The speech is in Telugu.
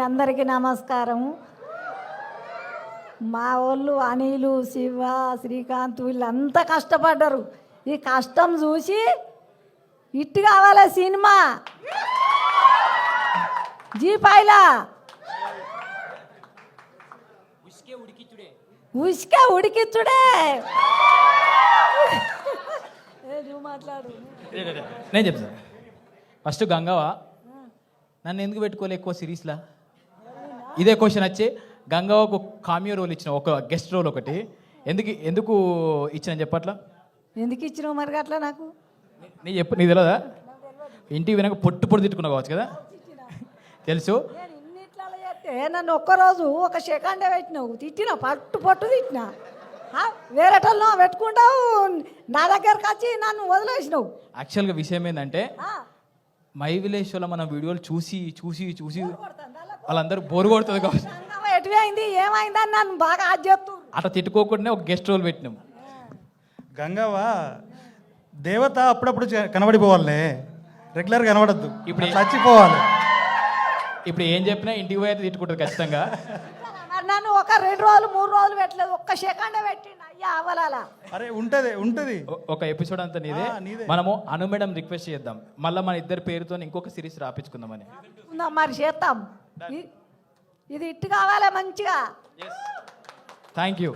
అందరికీ నమస్కారం. మా వాళ్ళు అనిలు, శివ, శ్రీకాంత్ వీళ్ళంతా కష్టపడ్డారు. ఈ కష్టం చూసి ఇట్టు కావాలి సినిమా జీపాయిలా ఉసుకే ఉడికిచ్చుడే. నువ్వు మాట్లాడు. నేను చెప్తాను. ఫస్ట్ గంగవ్వ నన్ను ఎందుకు పెట్టుకోలే ఎక్కువ సిరీస్లా? ఇదే క్వశ్చన్ వచ్చి గంగవ్వకు కామియో రోల్ ఇచ్చిన, ఒక గెస్ట్ రోల్ ఒకటి ఎందుకు ఇచ్చిన చెప్పట్లా? ఎందుకు ఇచ్చినావు మరి అట్లా? నాకు నీకు తెలియదా? ఇంటికి వినక పొట్టు తిట్టుకున్నావు కావచ్చు కదా, తెలుసు. నేను ఇన్నిట్లలో చేస్తే నన్ను ఒక్కరోజు ఒక సెకండే పెట్టినావు, తిట్టినా పట్టు తిట్టినా. వేరేటల్లో పెట్టుకుంటావు, నా దగ్గరకు వచ్చి నన్ను వదిలేసినావు. యాక్చువల్గా విషయం ఏంటంటే మై విలేజ్లో మన వీడియోలు చూసి వాళ్ళందరూ బోరు కొడుతుంది కావచ్చు. ఎటువైంది ఏమైందని నన్ను బాగా ఆజ్ఞప్తు అట్లా తిట్టుకోకుండా ఒక గెస్ట్ రోల్ పెట్టినాము. గంగవ్వ దేవత అప్పుడప్పుడు కనబడిపోవాలే, రెగ్యులర్గా కనబడద్దు. ఇప్పుడు చచ్చిపోవాలి. ఇప్పుడు ఏం చెప్పినా ఇంటికి పోయి అయితే తిట్టుకుంటుంది ఖచ్చితంగా. నన్ను ఒక 2 రోజులు 3 రోజులు పెట్టలేదు, ఒక్క సెకండే పెట్టిండు. అయ్యా అవలాలా. అరే ఉంటది ఒక ఎపిసోడ్ అంతా నీదే. మనము అను మేడం రిక్వెస్ట్ చేద్దాం, మళ్ళీ మన ఇద్దరి పేరుతో ఇంకొక సిరీస్ రాపించుకుందామని. మరి చేద్దాం. ఇది ఇట్టు కావాలి మంచిగా. Thank you.